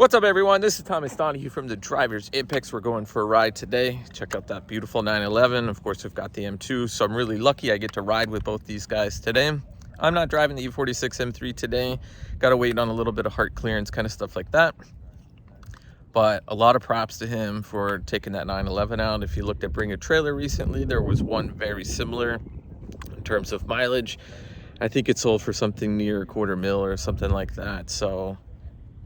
What's up, everyone? This is Thomas Donahue from the Drivers Apex. We're going for a ride today. Check out that beautiful 911. Of course, we've got the M2, so I'm really lucky I get to ride with both these guys today. I'm not driving the E36 M3 today. Got to wait on a little bit of heart clearance, kind of stuff like that. But a lot of props to him for taking that 911 out. If you looked at Bring a Trailer recently, there was one very similar in terms of mileage. I think it sold for something near $250,000 or something like that. So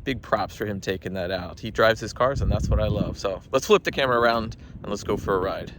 big props for him taking that out. He drives his cars, and that's what I love. So let's flip the camera around and let's go for a ride.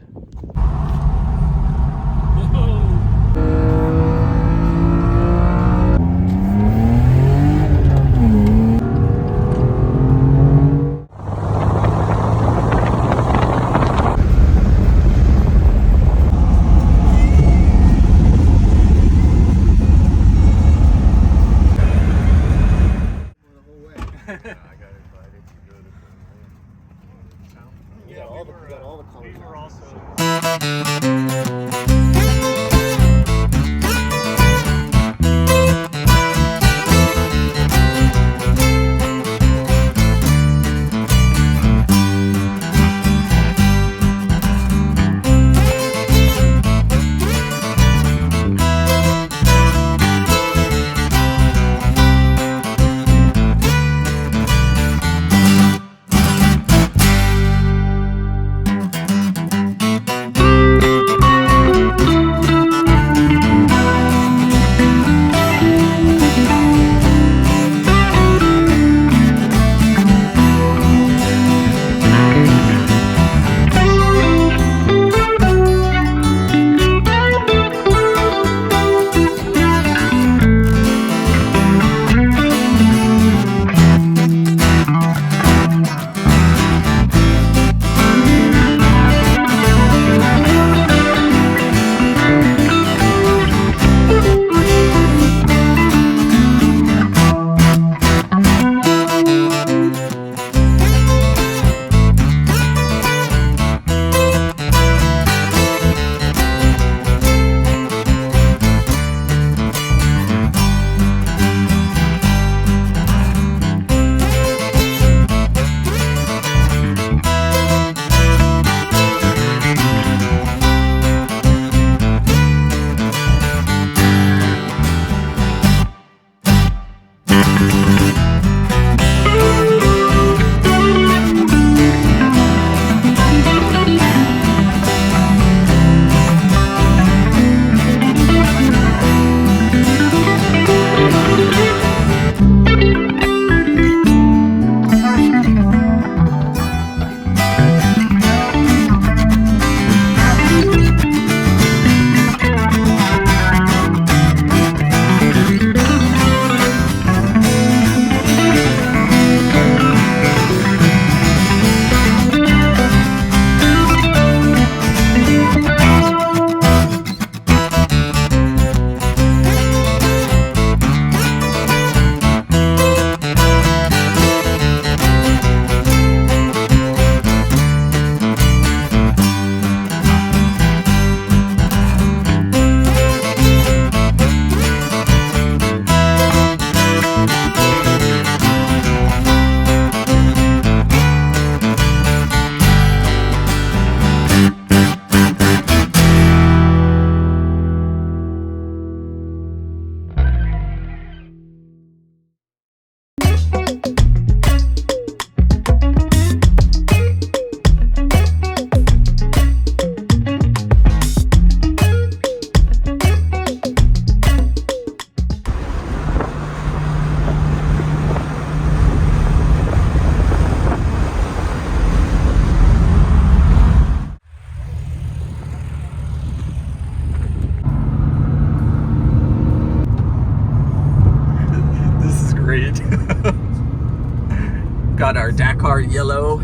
Got our Dakar yellow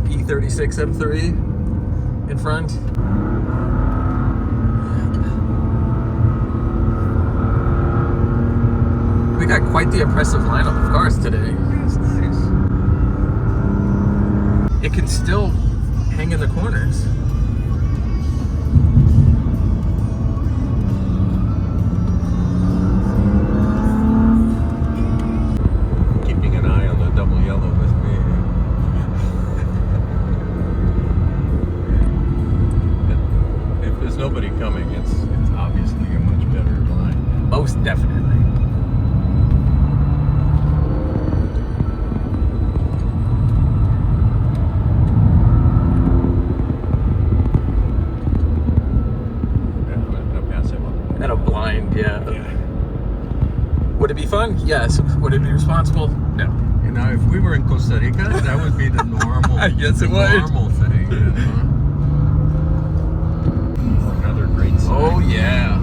E36 M3 in front. We got quite the impressive lineup of cars today. That's nice. It can still hang in the corners. Keeping an eye on the double yellow with definitely. At a blind, yeah. Would it be fun? Yes. Would it be responsible? No. You know, if we were in Costa Rica, that would be the normal. Yes, it would. Normal thing. You know? Another great sight. Oh yeah.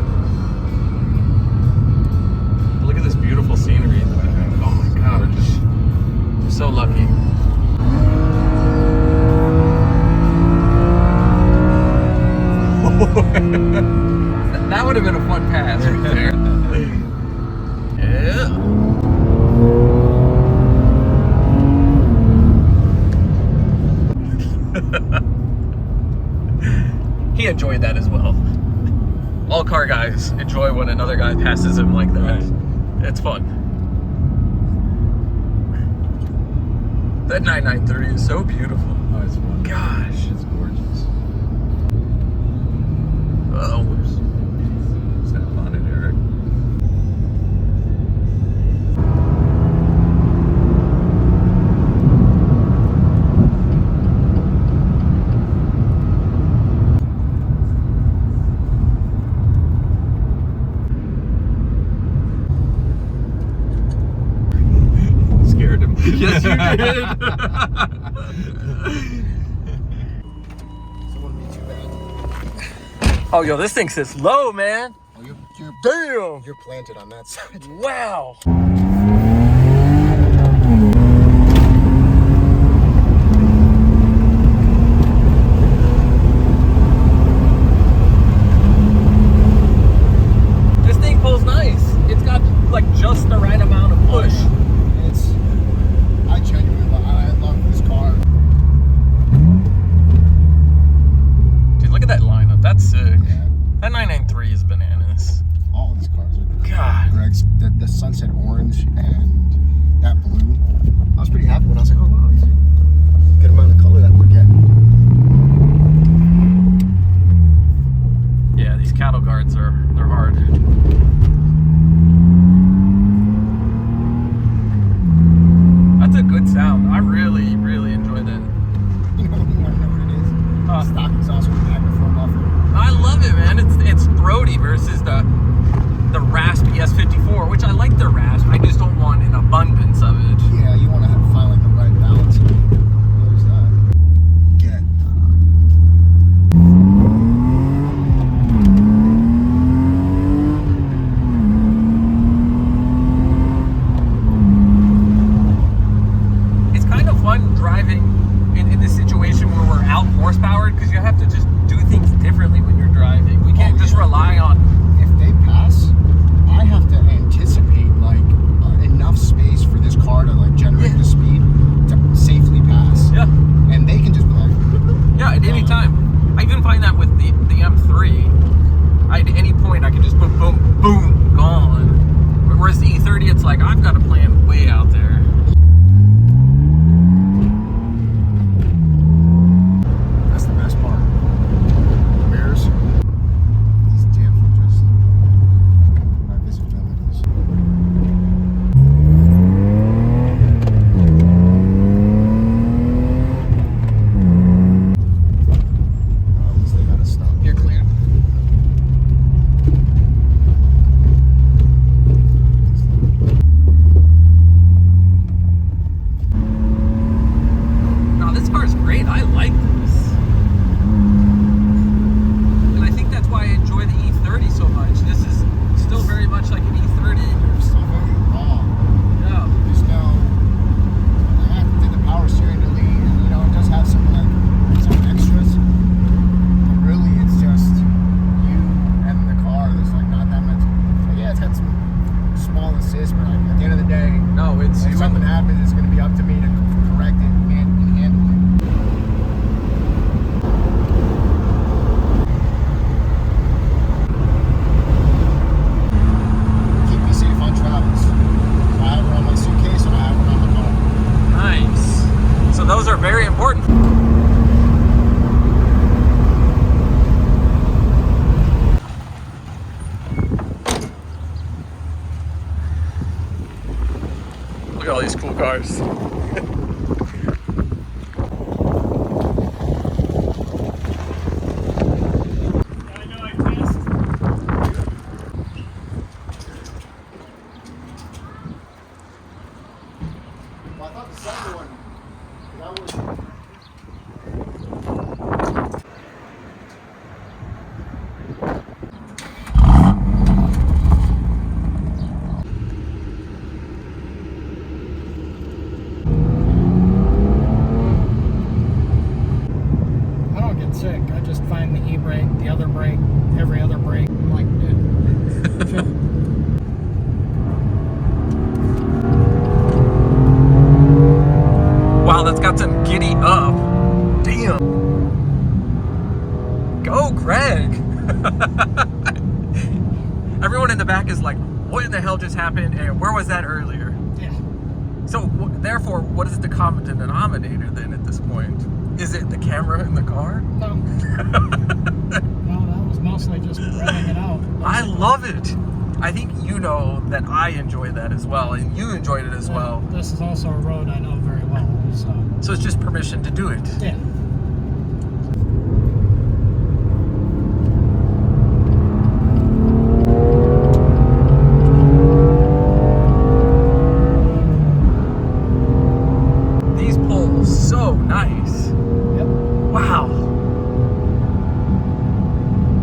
Look at this beautiful scenery. Oh my gosh. I'm so lucky. That would have been a fun pass right there. Yeah. He enjoyed that as well. All car guys enjoy when another guy passes him like that. Right. It's fun. That 993 is so beautiful. Oh, it's fun. Gosh. It's gorgeous. Uh-oh. Is that fun in Eric? Scared him. Yes, you did. Oh, yo, this thing sits low, man. Oh, you're Damn. You're planted on that side. Wow. This thing pulls nice. It's got like just the right amount of push. I genuinely love this car. Dude, look at that lineup. That's sick. Yeah. That 993 is bananas. All these cars are great. God. Greg's the sunset orange and that blue. I was pretty happy when I was like, oh wow, these are a good amount of color that we're getting. Yeah, these cattle guards they're hard. That's a good sound. I really, really enjoy that. You want to know what it is? Stock exhaust with magnifier muffler. I love it, man. It's throaty versus the raspy S54, which I like the rasp. I just don't want an abundance of it. Yeah, you want to find like the right balance. Where's that? Get. It's kind of fun driving in this situation where we're out horsepowered because you have to just do things differently when you're driving. We can't just rely on. If they pass, I have to anticipate like enough space for this car to like generate the speed to safely pass. Yeah. And they can just be like, Yeah, at any time. I even find that with the M3. At any point, I can just boom, boom, boom, gone. Whereas the E30, it's like, I've got to plan way out there. that's the best part. The mirrors, these damn just my visibilities. At least they gotta stop. You're clear. No, this car's great. I like this. And I think that's why I enjoy the E30 so much. This is still very much like an E30. They're still very raw. Yeah. There's no. I did the power steering to lead, and you know it does have some extras. But really, it's just you and the car. There's like not that much. Yeah, it's got some small assists, but like, at the end of the day, No, it's if you. something happens, it's going to be up to me to correct it and handle it. Keep me safe on travels. I have one on my suitcase and I have one on the car. Nice. So those are very important. Look at all these cool cars. Well, I thought the second one, that was... I don't get sick. I just find the e-brake, the other brake, every other brake. I'm like, dude, chill. Wow, that's got some giddy up. Damn. Go, Greg. Everyone in the back is like, what in the hell just happened? And where was that earlier? Yeah. So, therefore, what is the common denominator then at this point? Is it the camera in the car? No. No, that was mostly just revving it out. I love it. I think you know that I enjoy that as well, and you enjoyed it as well. This is also a road I know very well, so... So it's just permission to do it. Yeah. These poles, so nice. Yep. Wow.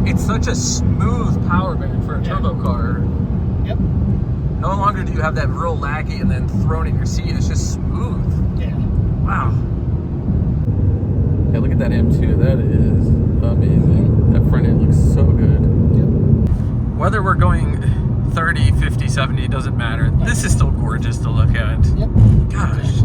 It's such a smooth power band for a turbo car. Yep. No longer do you have that real laggy and then thrown in your seat. It's just smooth. Yeah. Wow. Yeah, look at that M2. That is amazing. That front end looks so good. Yep. Whether we're going 30, 50, 70, it doesn't matter. This is still gorgeous to look at. Yep. Gosh.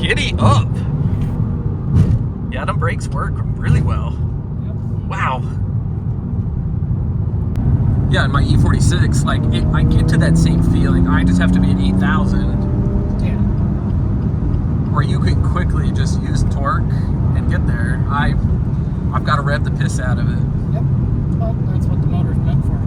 Giddy up. Yeah, them brakes work really well. Yep. Wow. Yeah, in my E46, like, I get to that same feeling. I just have to be at 8,000. Yeah. Where you can quickly just use torque and get there. I've got to rev the piss out of it. Yep. Well, that's what the motor's meant for.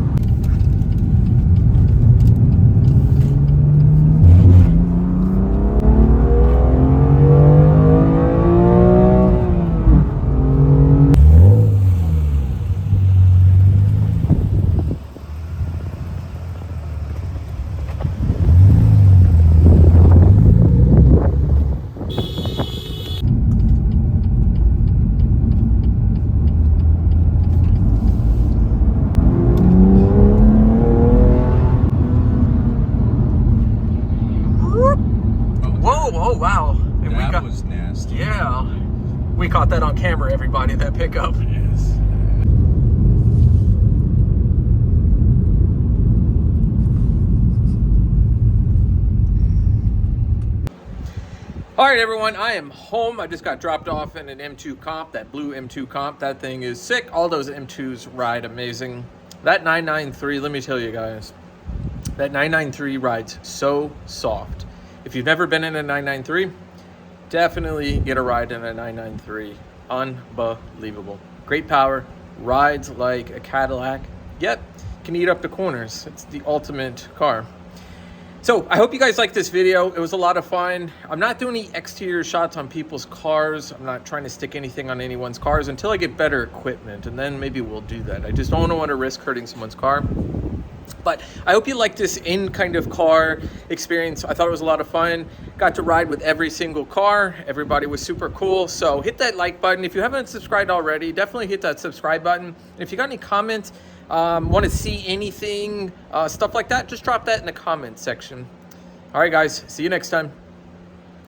Oh, wow. And That was nasty. Yeah. We caught that on camera, everybody, that pickup. Yes. All right, everyone, I am home. I just got dropped off in an M2 comp, that blue M2 comp. That thing is sick. All those M2s ride amazing. That 993, let me tell you guys, that 993 rides so soft. If you've never been in a 993, definitely get a ride in a 993. Unbelievable. Great power, rides like a Cadillac, yet can eat up the corners. It's the ultimate car. So I hope you guys liked this video. It was a lot of fun. I'm not doing any exterior shots on people's cars. I'm not trying to stick anything on anyone's cars until I get better equipment, and then maybe we'll do that. I just don't want to risk hurting someone's car. But I hope you like this in kind of car experience. I thought it was a lot of fun. Got to ride with every single car. Everybody was super cool. So hit that like button. If you haven't subscribed already, definitely hit that subscribe button. And if you got any comments, want to see anything, stuff like that, just drop that in the comment section. All right, guys, see you next time.